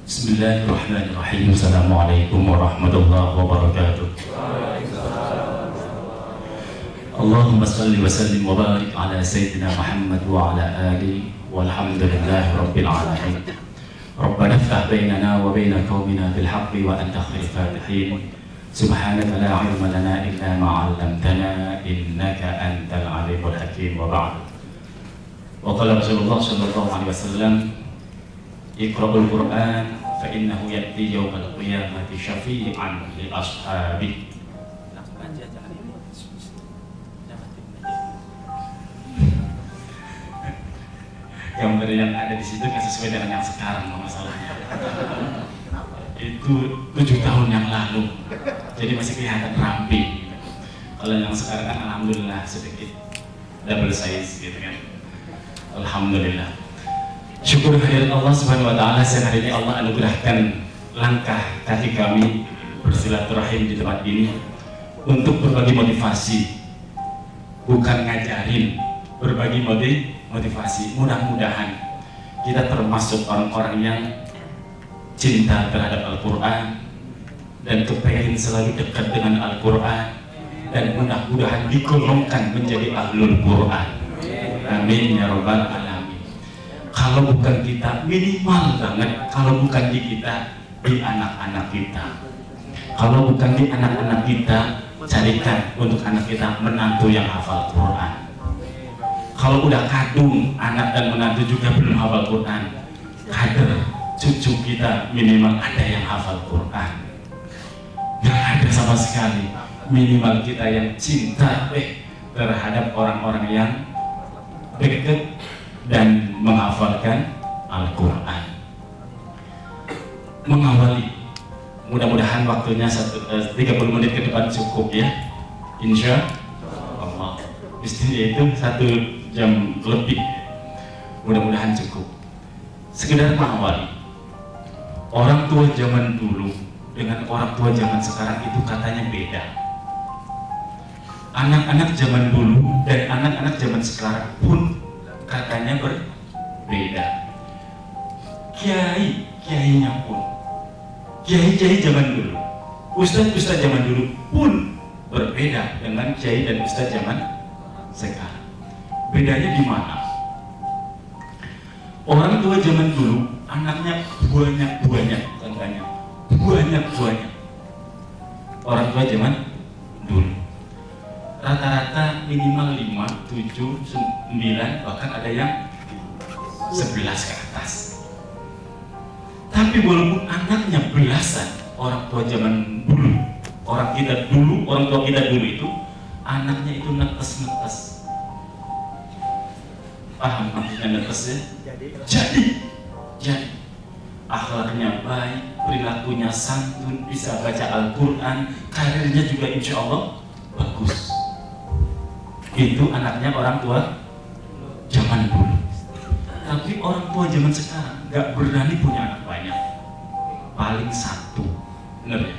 Bismillahirrahmanirrahim. Assalamualaikum warahmatullahi wabarakatuh. Allahumma salli wa sallim wa barik ala Sayyidina Muhammad wa ala alihi walhamdulillahi rabbil alamin. Rabbana iftah bainana wa baina qaumina bil haqqi wa anta khairul fatihin. Subhanaka la ilma lana illa ma 'allamtana innaka antal alimul hakim. Wa ba'd. Wa qala Rasulullah sallallahu alaihi wasallam, Iqra'ul Qur'an fa innahu ya'ti yawmal qiyamati syafi'an li ashabi. Gambar yang ada di situ kan sesuai dengan yang sekarang masalahnya. Itu 7 tahun yang lalu, jadi masih kelihatan ramping. Kalau yang sekarang kan alhamdulillah sedikit double size gitu kan. Alhamdulillah. Syukur kehadirat Allah Subhanahu wa taala, siang hari ini Allah anugerahkan langkah kaki kami bersilaturahim di tempat ini untuk berbagi motivasi, bukan ngajarin, berbagi motivasi. Mudah-mudahan kita termasuk orang-orang yang cinta terhadap Al-Quran dan kepengen selalu dekat dengan Al-Quran, dan mudah-mudahan digolongkan menjadi Ahlul Quran. Amin ya Rabbal Alamin. Kalau bukan kita, minimal banget, kalau bukan di kita, di anak-anak kita. Kalau bukan di anak-anak kita, carikan untuk anak kita menantu yang hafal Quran. Kalau udah kadung, anak dan menantu juga belum hafal Quran, kader cucu kita minimal ada yang hafal Quran. Gak ada sama sekali. Minimal kita yang cinta terhadap orang-orang yang dekat dan menghafalkan Al-Quran. Mengawali, mudah-mudahan waktunya 30 menit ke depan cukup ya, insya Allah. Mestinya itu 1 jam lebih, mudah-mudahan cukup. Sekedar mengawali, orang tua zaman dulu dengan orang tua zaman sekarang itu katanya beda. Anak-anak zaman dulu dan anak-anak zaman sekarang pun katanya berbeda. Kiainya pun, kiai zaman dulu, ustadz zaman dulu pun berbeda dengan kiai dan ustadz zaman sekarang. Bedanya di mana? Orang tua zaman dulu anaknya banyak, orang tua zaman dulu rata-rata minimal 5, 7, 9, bahkan ada yang 11 ke atas. Tapi walaupun anaknya belasan, orang tua zaman dulu, orang tua kita dulu itu anaknya itu netes. Paham maksudnya netes ya? Jadi akhlaknya baik, perilakunya santun, bisa baca Al-Quran, karirnya juga insya Allah bagus. Itu anaknya orang tua zaman dulu. Tapi orang tua zaman sekarang gak berani punya anak banyak, paling 1, bener ya?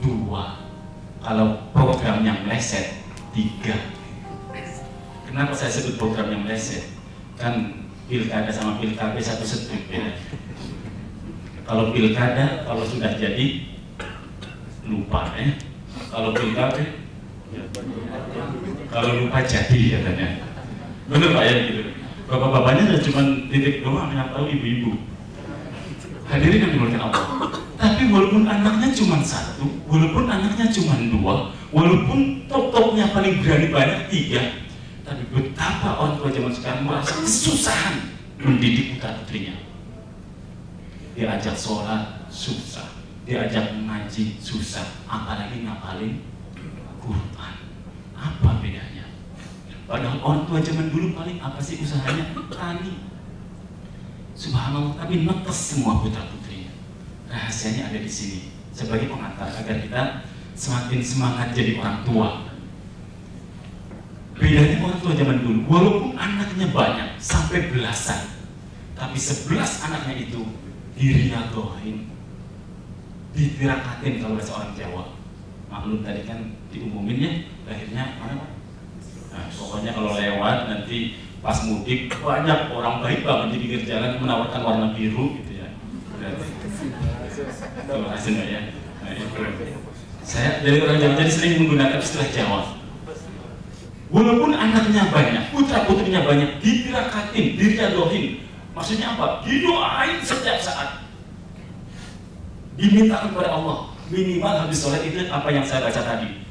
2, kalau programnya meleset 3. Kenapa saya sebut programnya meleset? Kan pilkada sama pilkada satu strip ya. Kalau pilkada, kalau sudah jadi lupa ya. Kalau pilkada, kalau lupa jadi katanya. Bener Pak ya gitu. Bapak-bapaknya cuma titik doang yang tahu ibu-ibu. Hadirin yang dimuliakan Allah. Tapi walaupun anaknya cuma 1, walaupun anaknya cuma 2, walaupun top-topnya paling berani banyak 3, tapi betapa orang tua zaman sekarang merasa kesusahan mendidik putra putrinya. Diajak sholat susah, diajak mengaji susah, apalagi ngapalin Quran. Apa bedanya? Padahal orang tua zaman dulu paling apa sih usahanya? Tani. Subhanallah, tapi netes semua putra putrinya. Rahasianya ada di sini sebagai pengantar agar kita semakin semangat jadi orang tua. Bedanya orang tua zaman dulu, walaupun anaknya banyak sampai belasan, tapi 11 anaknya itu diriadohin, ditirakatin kalau bahasa orang Jawa. Maklum tadi kan diumumin ya, lahirnya mana Pak? Nah, pokoknya kalau lewat nanti pas mudik banyak orang baik banget di pinggir jalan menawarkan warna biru gitu ya. Berarti Terima kasih Mbak ya. Nah, itu. Saya dari orang Jawa jadi sering menggunakan istilah Jawa. Walaupun anaknya banyak, putra putrinya banyak, ditirakatin, diriadohin. Maksudnya apa? Didoain setiap saat. Diminta kepada Allah. Minimal habis sholat itu apa yang saya baca tadi.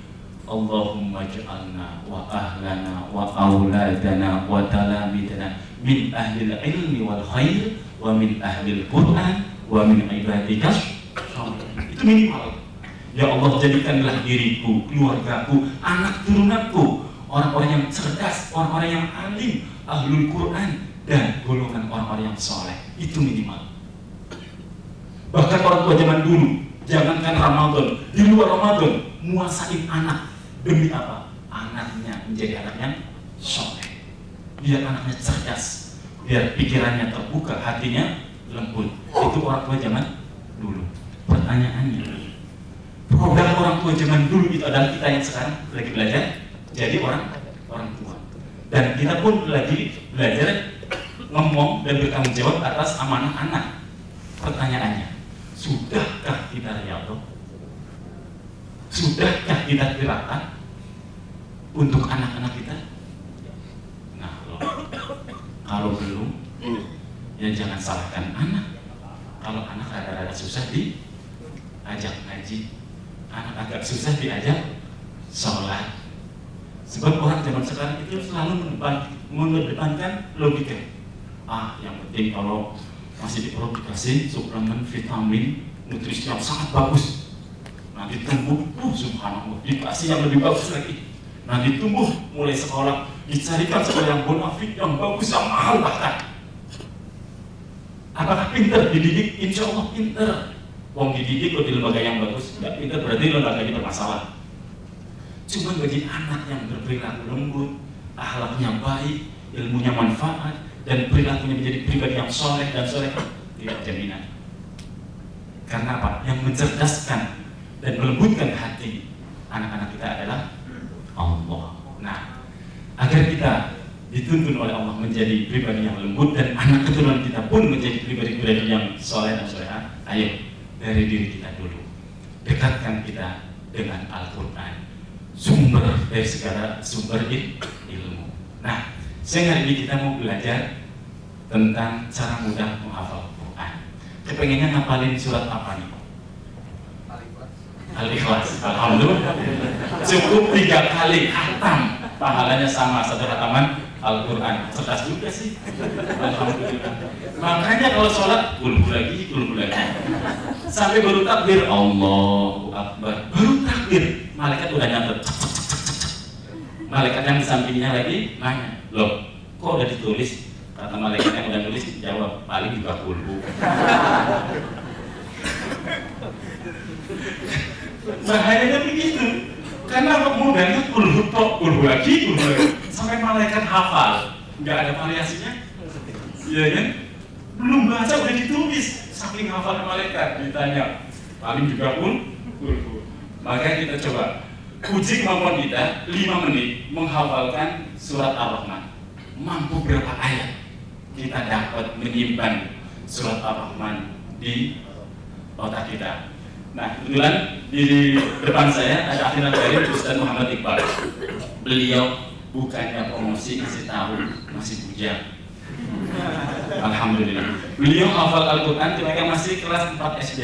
Allahumma ja'alna wa ahlana wa auladana wa talamidana min ahlil ilmi wal khair wa min ahlil Quran wa min ibadika. Itu minimal. Ya Allah, jadikanlah diriku, keluargaku, anak turunanku orang-orang yang cerdas, orang-orang yang alim, ahlul Quran, dan golongan orang-orang yang soleh. Itu minimal. Bahkan orang tua zaman dulu, jangankan Ramadan, di luar Ramadan, muasain anak. Demi apa? Anaknya menjadi anak yang soleh. Biar anaknya cerdas, biar pikirannya terbuka, hatinya lembut. Itu orang tua zaman dulu. Pertanyaannya, program orang tua zaman dulu itu adalah kita yang sekarang lagi belajar jadi orang tua, dan kita pun lagi belajar ngomong dan bertanggung jawab atas amanah anak. Pertanyaannya, sudahkah kita riyadhah? Sudahkah kita tirakat untuk anak-anak kita? Nah, kalau belum, ya jangan salahkan anak. Kalau anak rada-rada susah diajak ngaji, anak agak susah diajak sholat. Sebab orang zaman sekarang itu selalu mengedepankan logika. Yang penting kalau masih di perut dikasih suplemen vitamin nutrisi yang sangat bagus, nanti tumbuh, subhanallah, dikasih yang lebih bagus lagi, nanti tumbuh, mulai sekolah dicarikan sekolah yang bonafit, yang bagus, yang mahal bahkan. Apakah pinter dididik? Insya Allah pinter. Wong dididik kok di lembaga yang bagus, nggak pinter berarti lembaganya bermasalah. Cuma bagi anak yang berperilaku lembut, akhlaknya baik, ilmunya manfaat, dan perilakunya menjadi pribadi yang soleh dan soleh, tidak jaminan. Karena apa? Yang mencerdaskan dan melembutkan hati anak-anak kita adalah Allah. Nah, agar kita dituntun oleh Allah menjadi pribadi yang lembut dan anak keturunan kita pun menjadi pribadi-pribadi yang soleh dan soleha, ayo dari diri kita dulu. Dekatkan kita dengan Al-Quran, sumber dari segala sumber ilmu. Nah, siang hari ini kita mau belajar tentang cara mudah menghafal Quran. Kepengennya ngapalin surat apa nih? Al-Ikhlas. Alhamdulillah. Cukup 3 kali khatam, pahalanya sama satu khataman Al-Quran. Cerdas juga sih. Alhamdulillah. Makanya kalau sholat kulhu lagi. Sampai baru takbir, Allahu Akbar. Baru takbir, malaikat udah nyatet. Malaikat yang di sampingnya lagi nanya, loh, kok udah ditulis? Kata malaikat yang udah nulis jawab, paling juga kulhu. Bahayanya begitu, karena mudahnya kulhu lagi, sampai malaikat hafal, nggak ada variasinya, iya kan? Belum baca udah ditulis, saking hafal malaikat. Ditanya, paling juga kulhu. Maka kita coba uji kemampuan kita 5 menit menghafalkan surat Ar-Rahman. Mampu berapa ayat kita dapat menyimpan surat Ar-Rahman di otak kita. Nah, kebetulan di depan saya ada akhirat dari Ustaz Muhammad Iqbal. Beliau bukannya promosi, kasih tahu, masih bujang. Alhamdulillah. Beliau hafal Al-Quran ketika masih kelas 4 SD.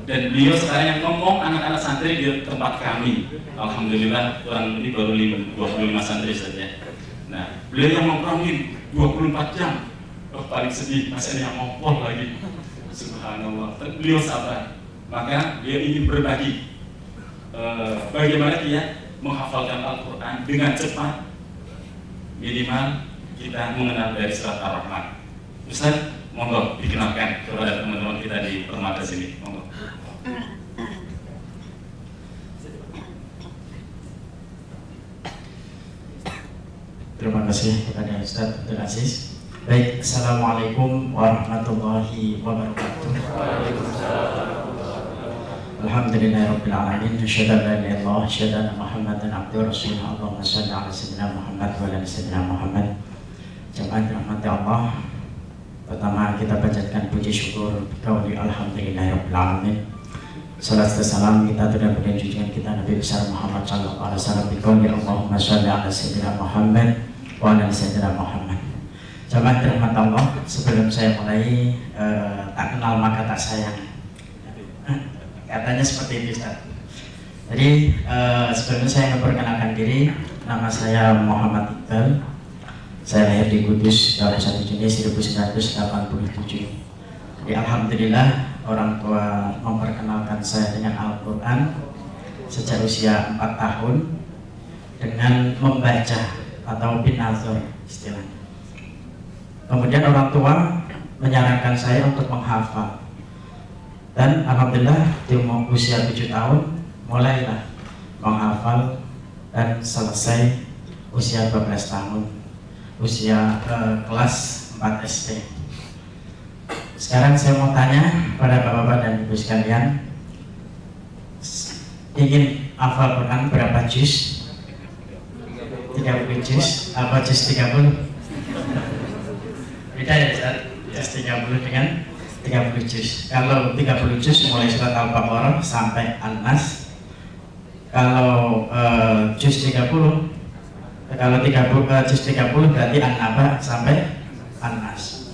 Dan beliau sekarang yang ngomong anak-anak santri di tempat kami. Alhamdulillah, kurang lebih baru 25 santri saja. Nah, beliau yang ngomongin 24 jam. Oh, paling sedih, masih ada yang ngompol lagi. Subhanallah. Beliau sabar. Maka beliau ingin berbagi bagaimana dia menghafalkan Al-Quran dengan cepat. Minimal kita mengenal dari surat Ar-Rahman. Ustaz, monggo dikenalkan kepada teman-teman kita di permata sini. Monggo. Terima kasih kepada Ustaz Abdul Aziz. Baik, Assalamualaikum warahmatullahi wabarakatuh. Alhamdulillahirabbil alamin. Asyhadu an la ilaha illallah, asyhadu anna Muhammadan abduhu wa rasuluhu. Allahumma shalli ala sayyidina Muhammad wa ala sayyidina Muhammad. Jemaat rahmati Allah, pertama kita panjatkan puji puji syukur kauli alhamdulillahirrahmanirrahim. Salat dan salam kita terhadap junjungan kita Nabi besar Muhammad sallallahu alaihi wasallam. Biqauli Allahumma shalli ala sayyidina Muhammad wa ala sayyidina Muhammad. Jamaah dirahmati Allah, sebelum saya mulai tak kenal maka tak sayang. Katanya seperti itu, Ustaz. Jadi sebelumnya saya memperkenalkan diri, nama saya Muhammad Iqbal. Saya lahir di Kudus, 21 Juni 1987. Jadi alhamdulillah orang tua memperkenalkan saya dengan Al-Quran sejak usia 4 tahun dengan membaca atau binazor istilahnya. Kemudian orang tua menyarankan saya untuk menghafal, dan alhamdulillah di usia 7 tahun mulailah menghafal dan selesai usia 12 tahun, usia kelas 4 SD. Sekarang saya mau tanya pada bapak-bapak dan ibu sekalian, ingin hafal Quran berapa juz? 30 juz? Apa juz 30? Beda ya Ustaz? Juz 30 dengan 30 juz. Kalau 30 juz mulai surat Al-Baqarah sampai An-Nas. Kalau juz 30, kalau juz 30 berarti An-Naba sampai An-Nas.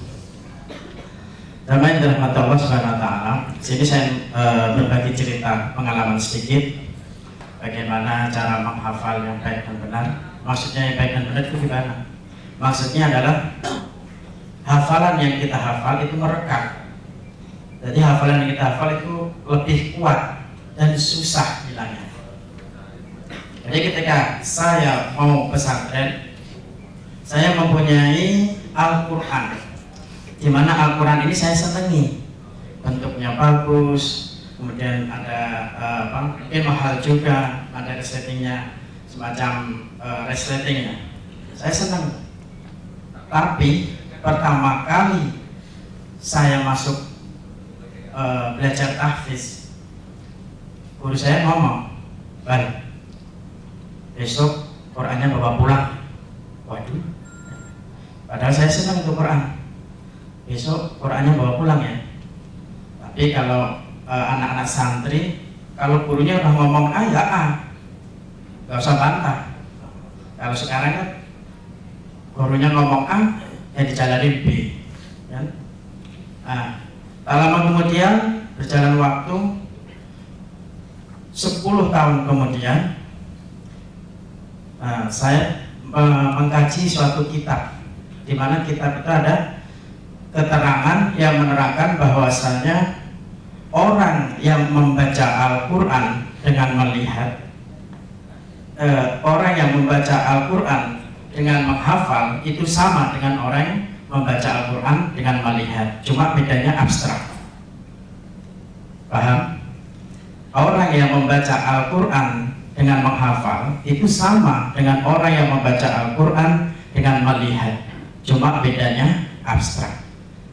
Namanya dirahmati Allah Subhanahu wa taala. Sini saya berbagi cerita pengalaman sedikit bagaimana cara menghafal yang baik dan benar. Maksudnya yang baik dan benar itu gimana? Maksudnya adalah hafalan yang kita hafal itu merekat. Jadi hafalan yang kita hafal itu lebih kuat dan susah hilangnya. Jadi ketika saya mau pesantren, saya mempunyai Al-Quran, di mana Al-Quran ini saya senangi, bentuknya bagus, kemudian ada mungkin mahal juga, ada resletingnya, semacam resletingnya. Saya senang. Tapi pertama kali saya masuk belajar tahfiz, guru saya ngomong, "Bal, besok Qurannya bawa pulang." Waduh, padahal saya senang untuk Quran. Besok Qurannya bawa pulang ya. Tapi kalau anak-anak santri, kalau gurunya udah ngomong A ya A, gak usah bantah. Kalau sekarang kan gurunya ngomong A, ya dijalanin B kan? Nah, tak lama kemudian berjalan waktu 10 tahun kemudian, saya mengkaji suatu kitab, di mana kitab itu ada keterangan yang menerangkan bahwasanya orang yang membaca Al-Quran dengan melihat, orang yang membaca Al-Quran dengan menghafal itu sama dengan orang yang membaca Al-Quran dengan melihat, cuma bedanya abstrak. Paham? Orang yang membaca Al-Quran dengan menghafal itu sama dengan orang yang membaca Al-Quran dengan melihat, cuma bedanya abstrak.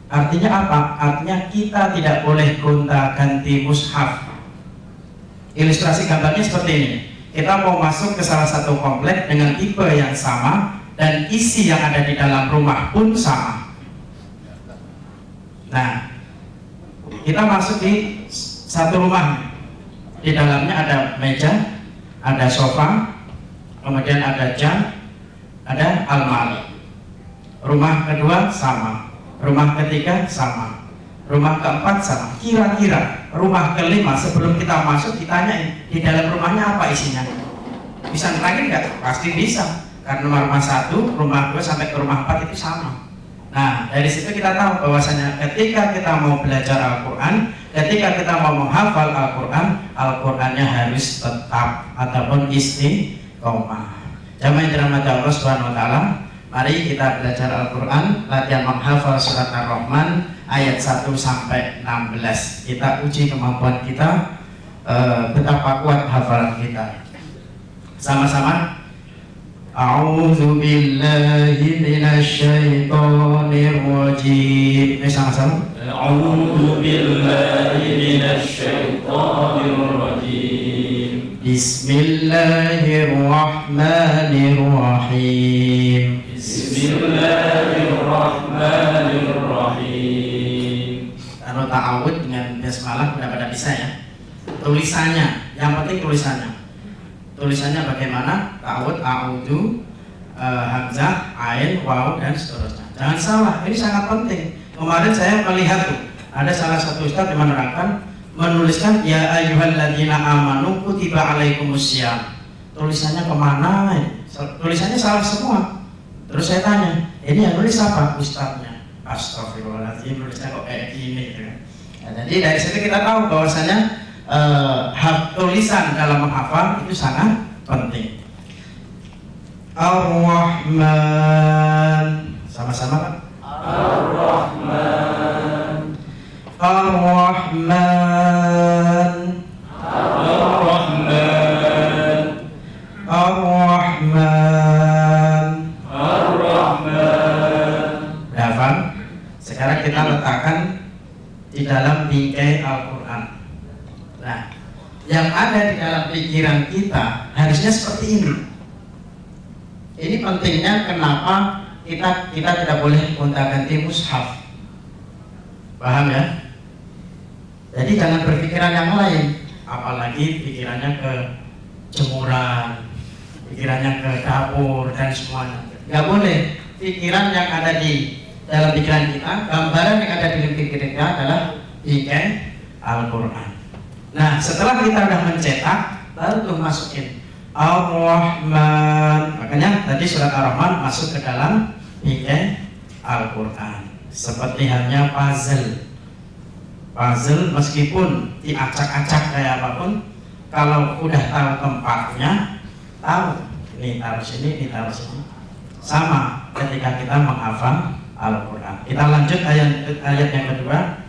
Artinya apa? Artinya kita tidak boleh gonta-ganti mushaf. Ilustrasi gambarnya seperti ini. Kita mau masuk ke salah satu komplek dengan tipe yang sama dan isi yang ada di dalam rumah pun sama. Nah, kita masuk di satu rumah. Di dalamnya ada meja, ada sofa, kemudian ada jam, ada almari. Rumah kedua sama. Rumah ketiga sama, rumah keempat sama. Kira-kira rumah kelima sebelum kita masuk ditanyain di dalam rumahnya apa isinya? Bisa nerangin nggak? Pasti bisa, karena rumah 1, rumah 2 sampai ke rumah 4 itu sama. Nah, dari situ kita tahu bahwasanya ketika kita mau belajar Al-Quran, ketika kita mau menghafal Al-Quran, Al-Qurannya harus tetap ataupun istiqomah. Jamaah yang dirahmati Allah Subhanahu wa taala, mari kita belajar Al-Quran, latihan menghafal surat Ar-Rahman ayat 1 sampai 16. Kita uji kemampuan kita, betapa kuat hafalan kita. Sama-sama. A'udzu billahi minasy syaithanir rajim. Sama-sama. A'udzu billahi minasy syaithanir rajim. Bismillahirrahmanirrahim. Bismillahirrahmanirrahim. Kalau ta'awud dengan basmalah udah pada bisa ya. Tulisannya, yang penting tulisannya. Tulisannya bagaimana? Ta'awud, a'udhu, hamzah, ain, waw dan seterusnya. Jangan salah, ini sangat penting. Kemarin saya melihat tuh, ada salah satu ustadz yang menuliskan ya ayyuhalladzina amanu kutiba alaikumussyam. Tulisannya kemana? Tulisannya salah semua. Terus saya tanya, ini yang nulis apa? Ustadznya. Astagfirullahaladzim, nulisnya kok kayak gini gitu kan. Nah, jadi dari situ kita tahu bahwasanya tulisan dalam menghafal itu sangat penting. Ar-Rahman, sama-sama Pak. Ar-Rahman, Ar-Rahman, Ar-Rahman, Ar-Rahman, Ar-Rahman. Hafal. Sekarang kita letakkan di dalam bingkai Al-Quran. Nah, yang ada di dalam pikiran kita harusnya seperti ini. Ini pentingnya kenapa kita tidak boleh gonta-ganti mushaf. Paham ya? Jadi jangan berpikiran yang lain, apalagi pikirannya ke jemuran, pikirannya ke dapur dan semuanya. Nggak boleh. Pikiran yang ada di dalam pikiran kita, gambaran yang ada di pikiran kita adalah bingkai Al-Quran. Nah, setelah kita sudah mencetak, baru tuh masukin Ar-Rahman. Makanya tadi surat Ar-Rahman masuk ke dalam bingkai Al-Quran. Seperti halnya puzzle. Puzzle meskipun diacak-acak kayak apapun, kalau udah tahu tempatnya, tahu ini taruh sini, ini taruh sini. Sama ketika kita menghafal Al-Quran. Kita lanjut ayat yang kedua.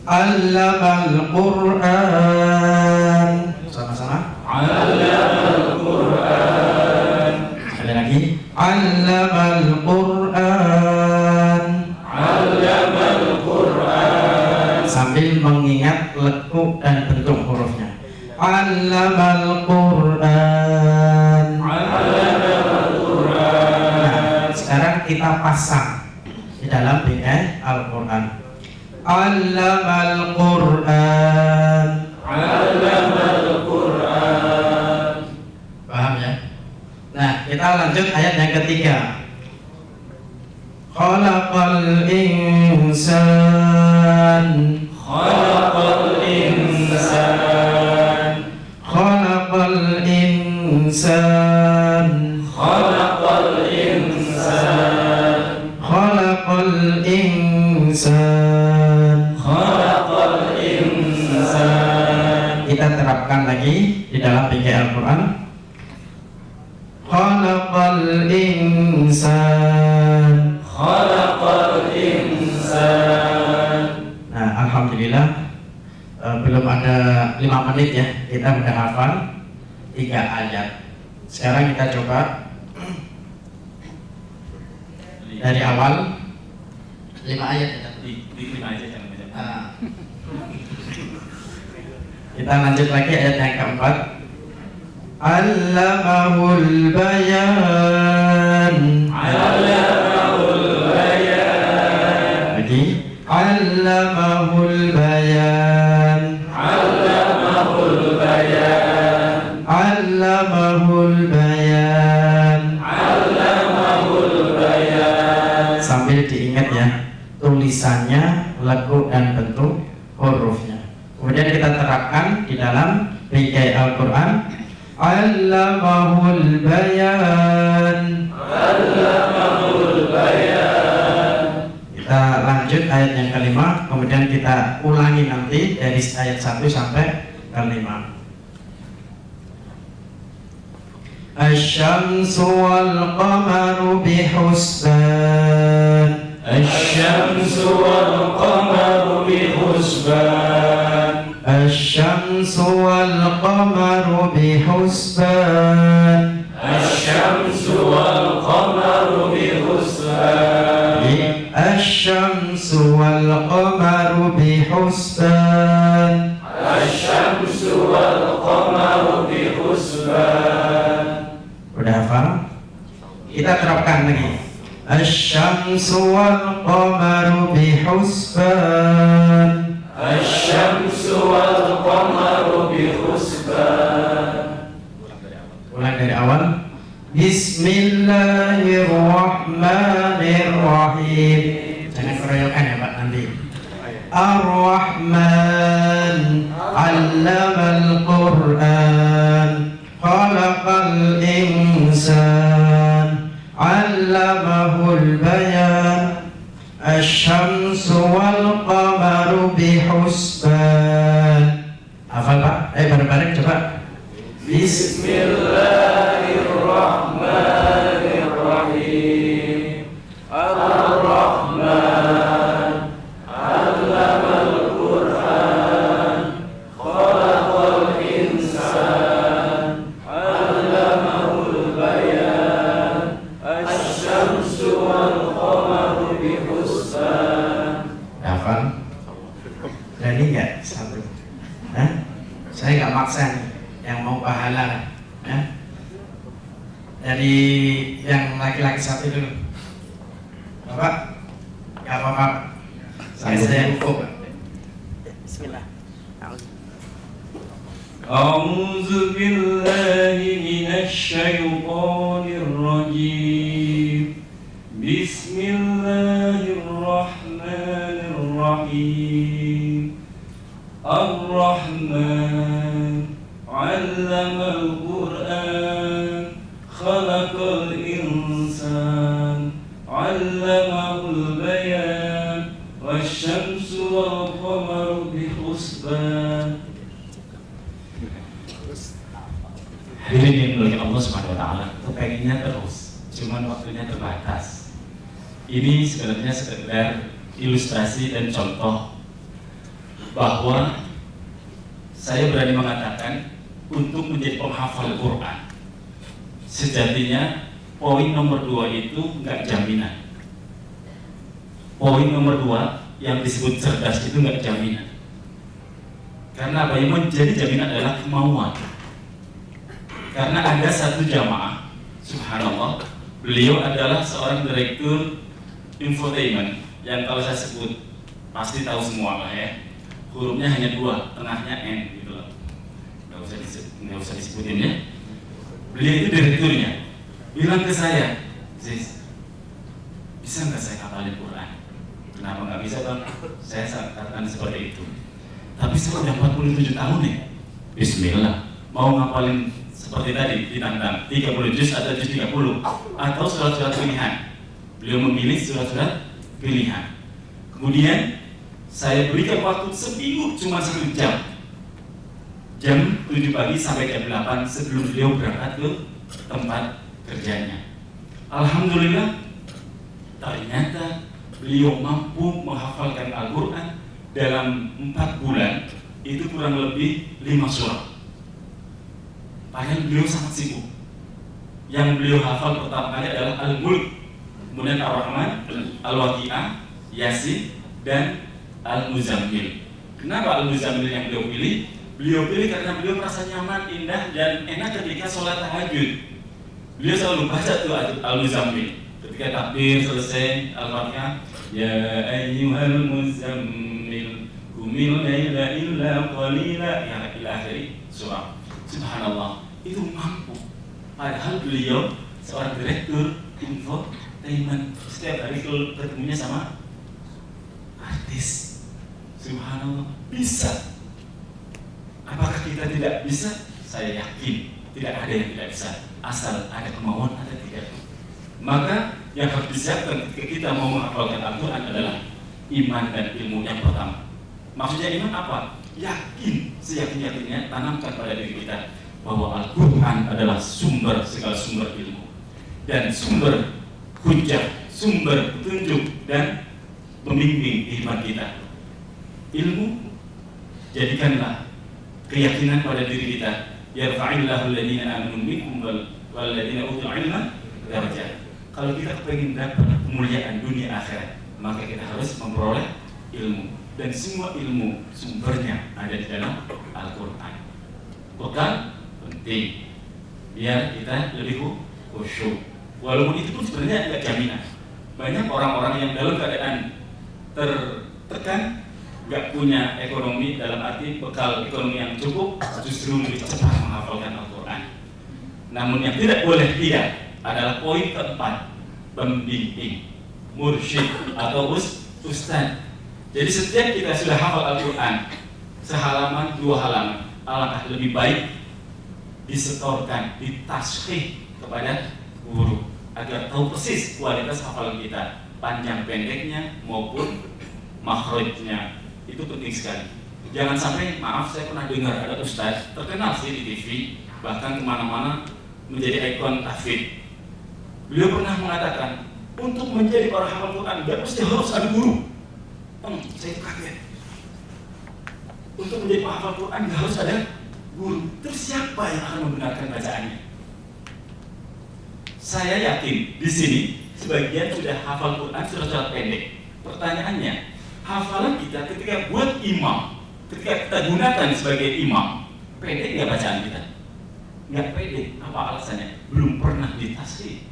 Allamal Quran. Sama-sama. Allamal Quran, Sekali lagi. Allamal Quran. Allamal Quran. Sambil mengingat lekuk dan bentuk hurufnya. Allamal Quran. Allamal Quran. Nah, sekarang kita pasang di dalam bingkai Al-Quran. Allamal Quran. Allamal Quran. Paham ya? Nah, kita lanjut ayat yang ketiga. Khalaqal insan. Khalaqal insan. Khalaqal insan. Khalaqal insan. Khalaqal insan. Khalaqal insan. Kita terapkan lagi di dalam bingkai Al-Quran. Khalaqal insan. Khalaqal insan. Nah, alhamdulillah belum ada 5 menit ya, kita udah hafal 3 ayat. Sekarang kita coba dari awal 5 ayat ya. Di 5 aja jangan banyak. Kita lanjut lagi ayat yang keempat. Allamahul bayan. Allamahul bayan. Lagi. Allamahul bayan. Allamahul bayan. Allamahul bayan. Allamahul bayan. Sambil diingat ya, tulisannya, lekuk dan bentuk hurufnya. Kemudian kita terapkan di dalam bingkai Al-Quran. Allamahul bayan. Allamahul bayan. Kita lanjut ayat yang kelima, kemudian kita ulangi nanti dari ayat 1 sampai kelima. Asy-syamsu wal qamaru bihusban. Asy-syamsu wal qamaru bihusban. Asy-syamsu wal qamaru bihusban. Asy-syamsu wal qamaru bihusban. Asy-syamsu wal qamaru bihusban. Asy-syamsu wal qamaru bihusban. Udah hafal? Kita terapkan lagi. Asy-syamsu wal qamaru bihusban. Bismillahirrahmanirrahim. Jangan keroyokan ya Pak nanti. Ar-Rahman 'allamal Qur'an khalaqal insan 'allamahul bayan asy-syamsu wal qamaru bihusban. Hafal Pak? Bareng-bareng coba. Bismillahirrahmanirrahim. Ar-Rahman 'allamal Qur'an khalaqal insan 'allamahul bayan asy-syamsu wal qamaru bihusban. Hafal? Berani nggak satu? Hah? Saya nggak maksa nih, yang mau pahala. Jadi yang laki-laki satu dulu. Bapak, nggak apa-apa. Saya cukup. Bismillah. A'udzu billahi minasy syaithanir rajim. Bismillahirrahmanirrahim. Ar-Rahman 'allamal Qur'an khalaqal insan 'allamahul bayan wasyamsu wal qamaru bihusban. Hadirin yang dimuliakan Allah Subhanahu wa taala, kepenginnya terus, cuman waktunya terbatas. Ini sebenarnya sekedar ilustrasi dan contoh bahwa saya berani mengatakan untuk menjadi penghafal Quran sejatinya poin nomor 2 itu nggak jaminan. Poin nomor 2 yang disebut cerdas itu nggak jaminan. Karena apa yang menjadi jaminan adalah kemauan. Karena ada satu jamaah, subhanallah, beliau adalah seorang direktur infotainment yang kalau saya sebut pasti tahu semua lah ya. Hurufnya hanya 2, tengahnya N gitu loh. Nggak usah disebutin ya. Beliau itu direkturnya bilang ke saya, Ziz, bisa nggak saya hafalin Quran? Kenapa nggak bisa Bang? Saya katakan seperti itu. Tapi saya udah 47 tahun nih. Bismillah, mau ngapalin seperti tadi ditantang 30 juz atau juz 30 atau surat-surat pilihan. Beliau memilih surat-surat pilihan. Kemudian saya berikan waktu seminggu cuma 1 jam. Jam 7 pagi sampai jam 8 sebelum beliau berangkat ke tempat kerjanya. Alhamdulillah, ternyata beliau mampu menghafalkan Al-Quran dalam 4 bulan itu kurang lebih 5 surat. Padahal beliau sangat sibuk. Yang beliau hafal pertama kali adalah Al-Mulk, kemudian Ar-Rahman, Al-Waqi'ah, Yasin, dan Al-Muzammil. Kenapa Al-Muzammil yang beliau pilih? Beliau pilih karena beliau merasa nyaman, indah, dan enak ketika sholat tahajud. Beliau selalu baca tuh Al-Muzammil. Ketika takbir selesai Al-Fatihah, ya ayyuhal muzammil qumil laila illa qalila, ya ila akhiri surah. Subhanallah, itu mampu. Padahal beliau seorang direktur infotainment, setiap hari ketemunya sama artis. Subhanallah, bisa. Apakah kita tidak bisa? Saya yakin tidak ada yang tidak bisa, asal ada kemauan atau tidak. Maka yang harus disiapkan ketika kita mau menghafalkan Al-Quran adalah iman dan ilmu yang pertama. Maksudnya iman apa? Yakin, seyakin-yakinnya tanamkan pada diri kita bahwa Al-Quran adalah sumber segala sumber ilmu dan sumber hujah, sumber petunjuk dan pembimbing kehidupan kita. Ilmu, jadikanlah keyakinan pada diri kita. Yarfa'illahu alladhina amanu minkum wal ladzina utul ilma darajat. Kalau kita pengen dapat kemuliaan dunia akhirat, maka kita harus memperoleh ilmu, dan semua ilmu sumbernya ada di dalam Al-Quran. Bukan penting biar kita lebih khusyuk. Walaupun itu pun sebenarnya tidak jaminan. Banyak orang-orang yang dalam keadaan tertekan, gak punya ekonomi, dalam arti bekal ekonomi yang cukup, justru lebih cepat menghafalkan Al-Quran. Namun yang tidak boleh tidak adalah poin keempat, pembimbing, mursyid atau ustaz. Jadi setiap kita sudah hafal Al-Quran sehalaman, 2 halaman, alangkah lebih baik disetorkan, ditashkhih kepada guru agar tahu persis kualitas hafalan kita, panjang pendeknya maupun makhrajnya. Itu penting sekali. Jangan sampai, maaf, saya pernah dengar ada ustaz terkenal sih di TV, bahkan kemana-mana menjadi ikon tahfidz. Beliau pernah mengatakan, untuk menjadi orang hafal Quran nggak mesti harus ada guru. Saya kaget. Untuk menjadi penghafal Quran nggak harus ada guru. Terus siapa yang akan membenarkan bacaannya? Saya yakin di sini sebagian sudah hafal Quran surat-surat pendek. Pertanyaannya, hafalan kita ketika buat imam, ketika kita gunakan sebagai imam, pendek nggak bacaan kita? Nggak pendek. Apa alasannya? Belum pernah ditashkhih.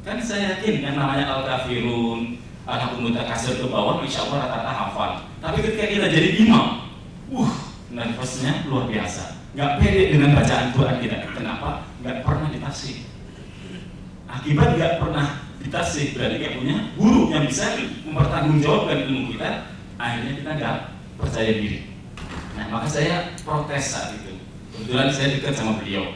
Kan saya yakin yang namanya Al-Kafirun, Al-Haqqul Mutakasir ke bawah, insya Allah rata-rata hafal. Tapi ketika kita jadi imam, nervousnya luar biasa. Nggak pede dengan bacaan Quran kita. Kenapa? Nggak pernah ditashkhih. Akibat nggak pernah ditashkhih, berarti nggak punya guru yang bisa mempertanggungjawabkan ilmu kita. Akhirnya kita nggak percaya diri. Nah, maka saya protes saat itu. Kebetulan saya dekat sama beliau.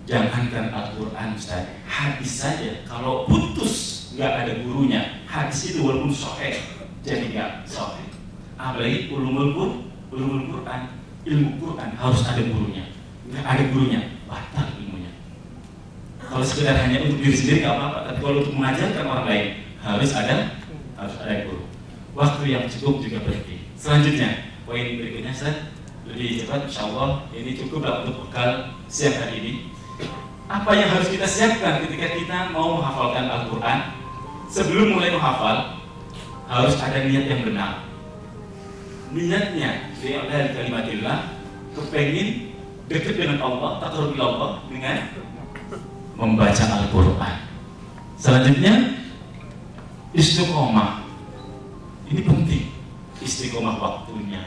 Jangankan Al-Quran, Ustaz, hadis saja kalau putus nggak ada gurunya, hadis itu walaupun sahih jadi nggak sahih. Apalagi ulumul Quran, ilmu Quran harus ada gurunya. Nggak ada gurunya, batal ilmunya. Kalau sekedar hanya untuk diri sendiri nggak apa-apa, tapi kalau untuk mengajarkan orang lain harus ada guru. Waktu yang cukup juga penting. Selanjutnya, poin berikutnya, Ustaz, lebih cepat, insya Allah ini cukuplah untuk bekal siang hari ini. Apa yang harus kita siapkan ketika kita mau menghafalkan Al-Quran? Sebelum mulai menghafal, harus ada niat yang benar. Niatnya dari kalimatillah, kepengin dekat dengan Allah, taqarrub ila Allah dengan membaca Al-Quran. Selanjutnya, istiqomah. Ini penting. Istiqomah waktunya,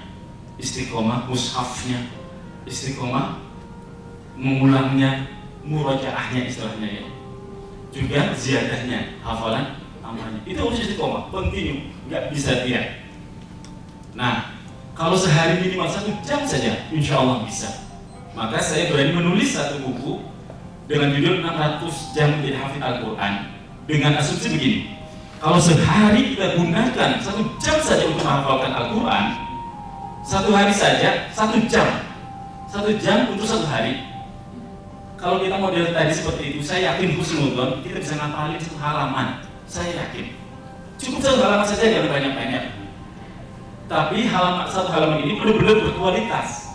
istiqomah mushafnya, istiqomah mengulangnya, murajaahnya istilahnya ya. Juga ziyadahnya, hafalan amalnya. Itu harus istiqomah, penting, nggak bisa tidak. Nah, kalau sehari minimal 1 jam saja, insya Allah bisa. Maka saya berani menulis satu buku dengan judul 600 jam menjadi hafid Al-Quran dengan asumsi begini. Kalau sehari kita gunakan 1 jam saja untuk menghafalkan Al-Quran, 1 hari saja 1 jam, 1 jam untuk 1 hari. Kalau kita model tadi seperti itu, saya yakin husnudon kita bisa ngapalin 1 halaman. Saya yakin cukup 1 halaman saja, jangan banyak-banyak. Tapi 1 halaman ini benar-benar berkualitas.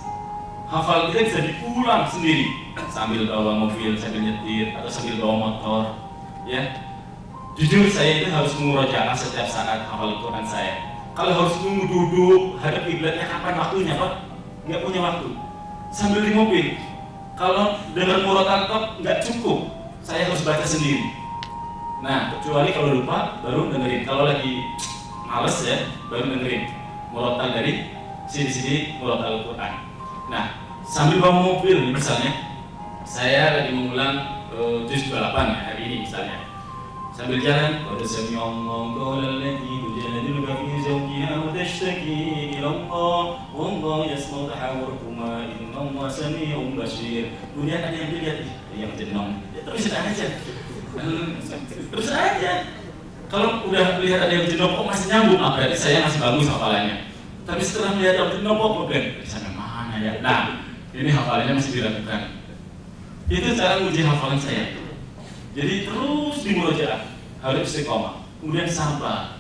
Hafal kita bisa diulang sendiri sambil bawa mobil, sambil nyetir, atau sambil bawa motor. Ya, jujur saya itu harus murajaah setiap saat hafal Quran saya. Kalau harus nunggu duduk hadap kiblatnya kapan waktunya, Pak? Nggak punya waktu. Sambil di mobil, kalau dengar murotal top nggak cukup, saya harus baca sendiri. Nah, kecuali kalau lupa baru dengerin. Kalau lagi males ya, baru dengerin murotal dari CD murotal Al-Quran. Nah, sambil bawa mobil misalnya, saya lagi mengulang juz 28 ya, hari ini misalnya. Sambil jalan, qad sami'a Allahu qawla allati tujadiluka fi zawjiha wa tashtaki ila Allah wallahu yasma'u tahawurakuma innallaha sami'un basir. Kemudian ada yang dilihat, yang jenong, ya terusin aja. Terus aja. Kalau udah lihat ada yang jenong kok masih nyambung, berarti saya masih bagus hafalannya. Tapi setelah melihat yang jenong kok kemudian sampai mana ya? Nah, ini hafalannya masih diragukan. Itu cara menguji hafalan saya. Jadi terus dimurojaah, harus istiqomah, kemudian sabar,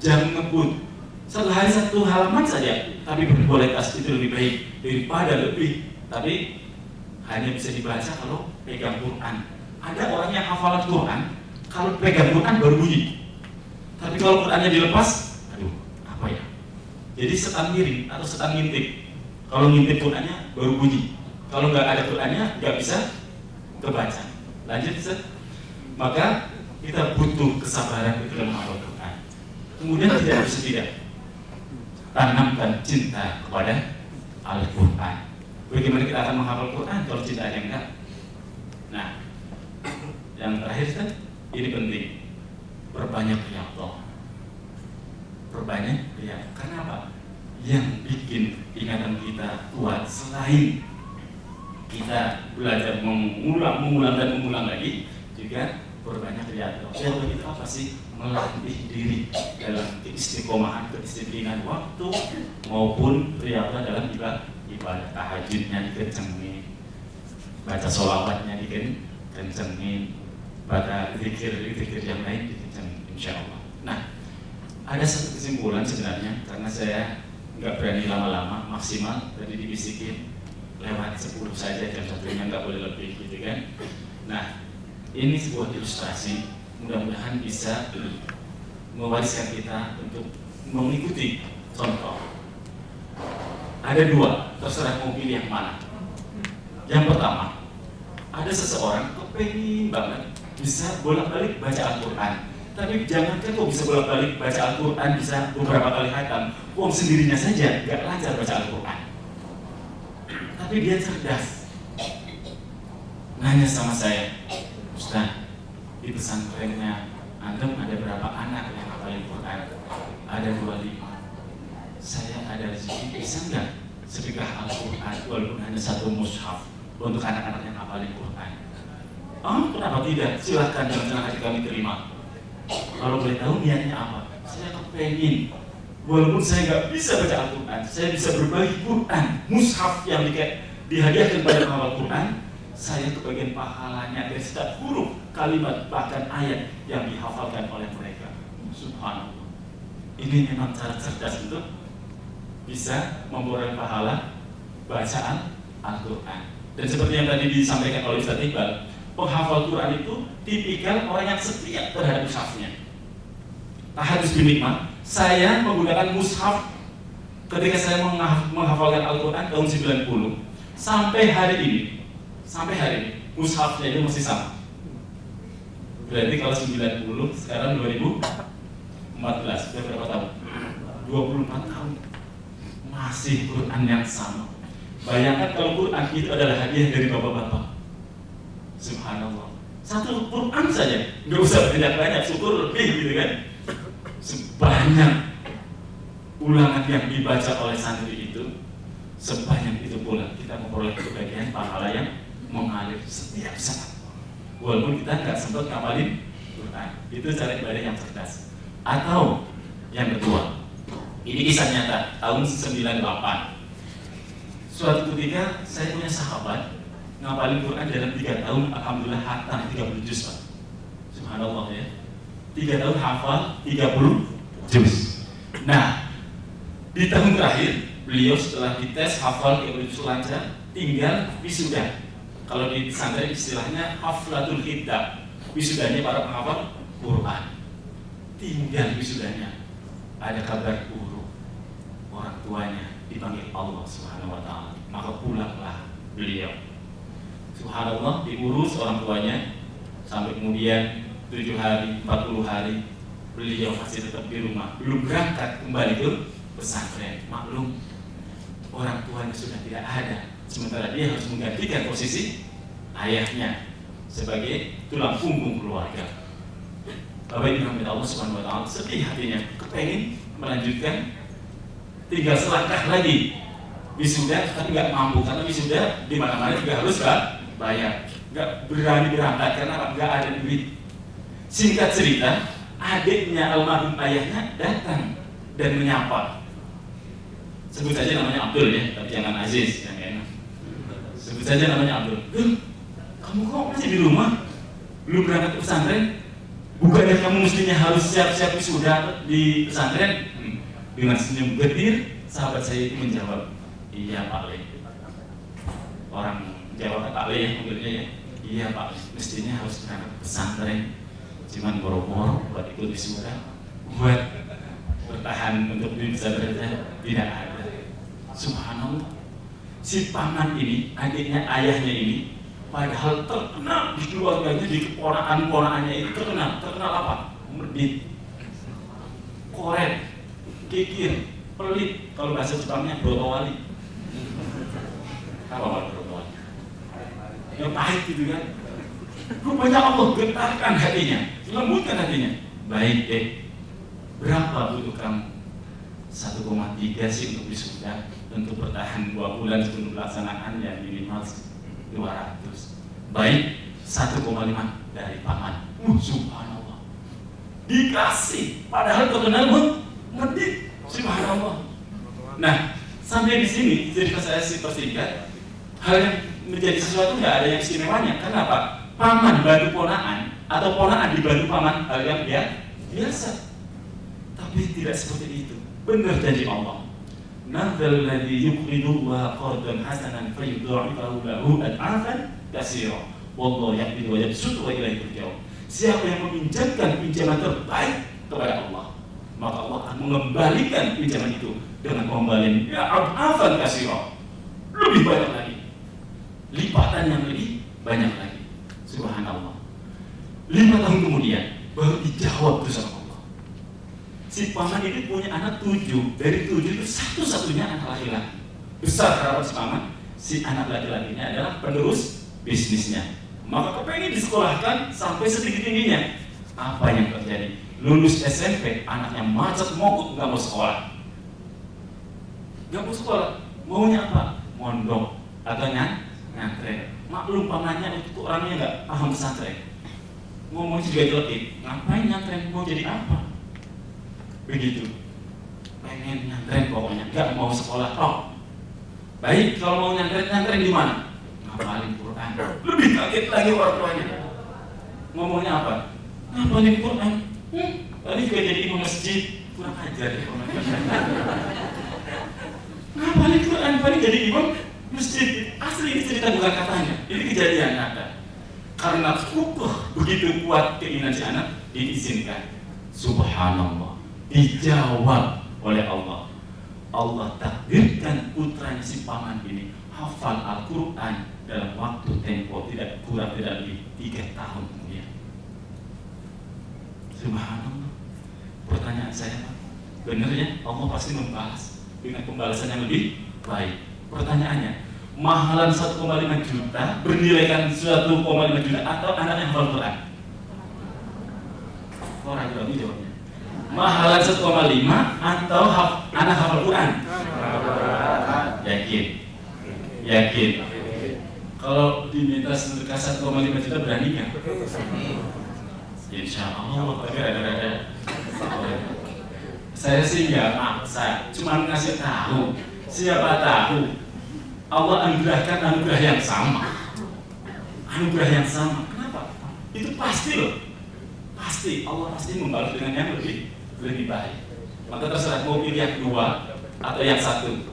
jangan ngebut. 1 hari 1 halaman saja, tapi berkualitas itu lebih baik daripada lebih. Tapi hanya bisa dibaca kalau pegang Quran. Ada orang yang hafalan Quran, kalau pegang Quran baru bunyi. Tapi kalau Qurannya dilepas, aduh, apa ya? Jadi setan miring atau setan ngintip. Kalau ngintip Qurannya baru bunyi. Kalau nggak ada Qurannya, nggak bisa kebaca. Lanjut, Ustaz. Maka kita butuh kesabaran di dalam menghafal Quran. Kemudian tidak bisa tidak tanamkan cinta kepada Al-Quran. Bagaimana kita akan menghafal Quran kalau cintanya enggak? yang terakhir kan, ini penting, perbanyak riyadhah. Perbanyak riyadhah. Karena apa? Yang bikin ingatan kita kuat selain kita belajar mengulang dan mengulang lagi, juga perbanyak riyadhah. Riyadhah itu apa sih? Melatih diri dalam keistiqomahan, kedisiplinan waktu maupun riyadhah dalam ibadah. Tahajudnya dikencengin, baca sholawatnya dikencengin, baca zikir yang lain dikencengin, insya Allah. Nah, ada satu kesimpulan sebenarnya, karena saya nggak berani lama-lama, maksimal tadi dibisikin lewat 10 saja, jam 1-nya nggak boleh lebih gitu kan. Nah, ini sebuah ilustrasi, mudah-mudahan bisa mewariskan kita untuk mengikuti contoh. Ada 2, terserah mau pilih yang mana. Yang pertama, ada seseorang kepengen banget bisa bolak-balik baca Al-Quran, tapi jangankan kok bisa bolak-balik baca Al-Quran, bisa beberapa kali khatam, wong sendirinya saja nggak lancar baca Al-Quran. Tapi dia cerdas, nanya sama saya, Ustaz, di pesantrennya Antum ada berapa anak yang hafalin Quran? Ada 25. Saya ada rezeki, bisa nggak sedekah Al-Quran walaupun hanya 1 mushaf untuk anak-anak yang hafalin Quran? Oh, kenapa tidak? Silahkan, dengan senang hati kami terima. Kalau boleh tahu niatnya apa? Saya kepengen, walaupun saya nggak bisa baca Al-Quran, saya bisa berbagi Quran, mushaf yang dihadiahkan pada penghafal Quran, saya kebagian pahalanya dari setiap huruf, kalimat, bahkan ayat yang dihafalkan oleh mereka. Subhanallah. Ini memang cara cerdas untuk bisa memperoleh pahala bacaan Al-Quran. Dan seperti yang tadi disampaikan oleh Ustaz Iqbal, penghafal Quran itu tipikal orang yang setia terhadap mushafnya. Tahadus bin nikmat, saya menggunakan mushaf ketika saya menghafalkan Al-Quran tahun 90 sampai hari ini mushafnya itu masih sama. Berarti kalau 90 sekarang 2014, sudah berapa tahun? 24 tahun masih Quran yang sama. Bayangkan kalau Quran itu adalah hadiah dari bapak-bapak. Subhanallah. Satu Quran saja, nggak usah banyak-banyak, syukur lebih gitu kan. Sebanyak ulangan yang dibaca oleh santri itu, sebanyak itu pula kita memperoleh kebahagiaan pahala yang mengalir setiap saat. Walaupun kita nggak sempat ngapalin Quran. Itu cara ibadah yang cerdas. Atau yang kedua, ini kisah nyata tahun 98. Suatu ketika saya punya sahabat ngapalin Quran dalam 3 tahun, alhamdulillah hatam 30 juz, Pak. Subhanallah ya. 3 tahun hafal 30 juz. Nah, di tahun terakhir beliau setelah dites hafal 30 juz lancar, tinggal wisuda. Kalau di pesantren istilahnya haflatul khitab, wisudanya para penghafal Quran. Tinggal wisudanya, ada kabar buruk, orang tuanya dipanggil Allah Subhanahu wa ta'ala, maka pulanglah beliau. Subhanallah, diurus orang tuanya sampai kemudian 7 hari, 40 hari beliau masih tetap di rumah, belum berangkat kembali ke pesantren. Maklum, orang tuanya sudah tidak ada, sementara dia harus menggantikan posisi ayahnya sebagai tulang punggung keluarga. Bapak Ibu rahmat Allah Subhanahu wa ta'ala, sedih hatinya, kepengen melanjutkan, tinggal selangkah lagi wisuda, tapi nggak mampu karena wisuda di mana-mana juga harus bayar, nggak berani berangkat karena nggak ada duit. Singkat cerita, adiknya almarhum ayahnya datang dan menyapa. Sebut saja namanya Abdul ya, tapi jangan Aziz, yang enak. Sebut saja namanya Abdul. Kamu kok masih di rumah? Belum berangkat ke pesantren? Bukannya kamu mestinya harus siap-siap wisuda di pesantren? Dengan senyum getir, sahabat saya itu menjawab, iya Pak Le. Orang Jawa Pak Le ya, manggilnya ya. Iya Pak Le, mestinya harus berangkat ke pesantren. Cuman boro-boro buat ikut wisuda, buat bertahan untuk di pesantren tidak ada. Subhanallah. Si paman ini, adiknya ayahnya ini, padahal terkenal di keluarganya, di keponakan-ponakannya itu terkenal apa? Medit, koret, kikir, pelit. Kalau bahasa Jepangnya brotowali. Apa brotowali? Yang pahit gitu kan. Rupanya Allah getarkan hatinya, lembutkan hatinya. Baik deh, berapa butuh kamu? 1,3 sih untuk wisuda, untuk bertahan 2 bulan sebelum pelaksanaan ya minimal 200. Baik, 1,5 dari paman. Subhanallah. Dikasih, padahal terkenal medit. Subhanallah. Nah, sampai di sini cerita saya sepertiga, hal yang menjadi sesuatu nggak ada yang istimewanya. Kenapa? Paman bantu ponaan atau ponaan dibantu paman, hal yang biasa. Tapi tidak seperti itu. Benar janji Allah. Nadzal ladzi yuqridu wa qardan hasanan fayudha'ifahu lahu ad'afan katsira. Wallahu yaqbidu wa yabsutu wa ilaihi turja'un. Siapa yang meminjamkan pinjaman terbaik kepada Allah, maka Allah akan mengembalikan pinjaman itu dengan pengembalian ya ad'afan katsira. Lebih banyak lagi. Lipatan yang lebih banyak lagi. Subhanallah. 5 tahun kemudian baru dijawab itu sama Allah. Si paman ini punya anak 7. Dari 7 itu satu-satunya anak laki-laki. Besar harapan si paman, si anak laki-lakinya adalah penerus bisnisnya. Maka kepengen disekolahkan sampai setinggi-tingginya. Apa yang terjadi? Lulus SMP, anaknya macet mogok, nggak mau sekolah. Nggak mau sekolah. Maunya apa? Mondok atau nyantren. Maklum pamannya itu orangnya nggak paham pesantren. Ngomongnya juga jelek. Ngapain nyantren? Mau jadi apa? Begitu. Pengen nyantren pokoknya, nggak mau sekolah. Oh, baik kalau mau nyantren di mana? Ngapalin Quran. Lebih kaget lagi orang tuanya. Ngomongnya apa? Ngapalin Quran. Tadi juga jadi imam masjid. Kurang ajar ya orangnya. Ngapalin Quran, paling jadi imam masjid. Asli ini cerita bukan katanya. Ini kejadian nyata. Karena begitu kuat keinginan si anak, diizinkan. Subhanallah. Dijawab oleh Allah. Allah takdirkan putranya si paman ini hafal Al-Quran dalam waktu tempo tidak kurang tidak lebih 3 tahun kemudian. Subhanallah. Pertanyaan saya, benar ya? Allah pasti membalas dengan pembalasan yang lebih baik. Pertanyaannya, mahalan 1,5 juta bernilaikan 1,5 juta atau anak yang hafal Quran? Orang berani jawabnya. Mahalan 1,5 atau anak hafal Quran? Yakin? Yakin? Kalau diminta sedekah 1,5 juta berani nggak? Insya Allah, tapi ada. Saya sih nggak maksa, cuma ngasih tahu. Siapa tahu Allah anugerahkan anugerah yang sama. Anugerah yang sama. Kenapa? Itu pasti loh. Pasti Allah pasti membalas dengan yang lebih baik. Maka terserah mau pilih yang 2 atau yang 1.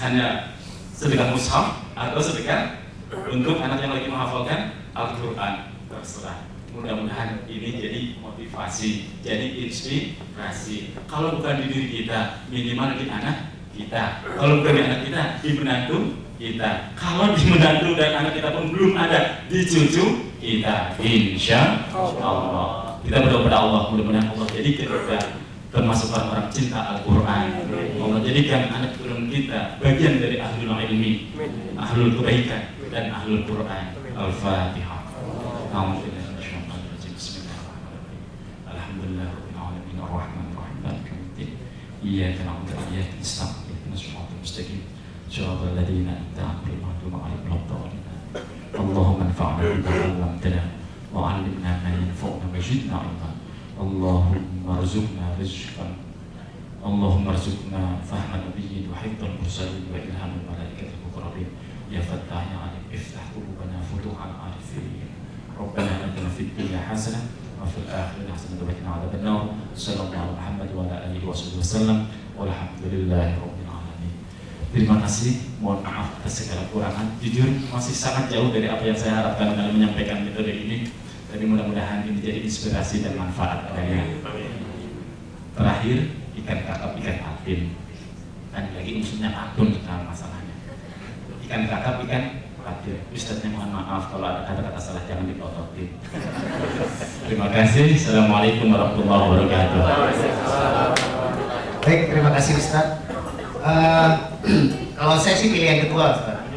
Hanya sedekah mushaf atau sedekah untuk anak yang lagi menghafalkan Al-Quran. Terserah. Mudah-mudahan ini jadi motivasi, jadi inspirasi. Kalau bukan di diri kita, minimal di anak kita. Kalau bukan di anak kita, di menantu kita. Kalau di menantu dan anak kita pun belum ada, di cucu kita. Insya Allah. Kita berdoa kepada Allah, mudah-mudahan Allah jadikan kita termasuk orang-orang cinta Al-Quran. Allah jadikan anak turun kita bagian dari ahlul ilmi, ahlul kebaikan, dan ahlul Quran. Al-Fatihah. Alhamdulillah rabbil alamin arrahmanir rahim maliki yaumiddin. Iyyaka na'budu wa iyyaka nasta'in ihdinas siratal mustaqim siratal ladzina an'amta 'alaihim. Allahumma anfa'na bima 'allamtana wa 'allimna ma yanfa'una wa zidna 'ilma. Allahumma arzuqna rizqan. Allahumma arzuqna fahma nabiyyin wa hifdzal mursalin wa ilhamul malaikatil muqarrabin. Ya Fattah ya Alim, iftah qulubana futuhan arifin. Rabbana atina fid dunya hasanah wa fil akhirati hasanah wa qina adzabannar. Sallallahu Muhammad wa ala alihi wasallam. Walhamdulillahi rabbil alamin. Terima kasih, mohon maaf atas segala kurangan. Jujur masih sangat jauh dari apa yang saya harapkan dalam menyampaikan metode ini. Tapi mudah-mudahan ini jadi inspirasi dan manfaat baginya. Terakhir, ikan kakap, ikan patin. Dan lagi unsurnya akun sekarang masalahnya. Ikan kakap, ikan patin. Ustadznya mohon maaf kalau ada kata-kata salah, jangan dipototin. Terima kasih. Assalamualaikum warahmatullahi wabarakatuh. Baik, terima kasih Ustadz. Kalau saya sih pilih yang kedua, Ustadz.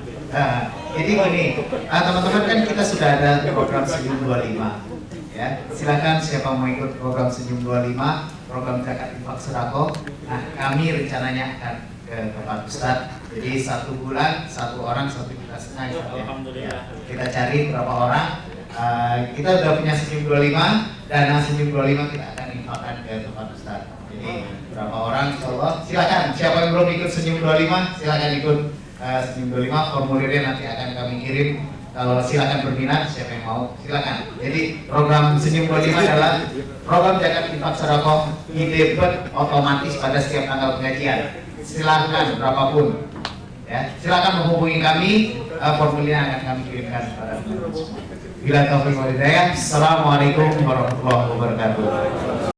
Jadi gini, teman-teman kan kita sudah ada program Senyum 25. Ya, silakan siapa mau ikut program Senyum 25, program Zakat Infak Sedekah. Nah, kami rencananya akan ke tempat Ustadz. Jadi 1 bulan 1 orang 1,5 juta. Alhamdulillah. Kita cari berapa orang. Kita udah punya Senyum 25, dana Senyum 25 kita akan infakkan ke tempat Ustadz. Jadi berapa orang, insyaallah. Silakan siapa yang belum ikut Senyum 25, silakan ikut Senyum 25. Formulirnya nanti akan kami kirim. Kalau silakan berminat, siapa yang mau silakan. Jadi program Senyum 25 adalah program Zakat Infak Sedekah didebet otomatis pada setiap tanggal pengajian. Silakan berapapun, ya silakan menghubungi kami. Formulirnya akan kami kirimkan kepada teman-teman semua. Bila taufiq wal hidayah. Assalamualaikum warahmatullahi wabarakatuh.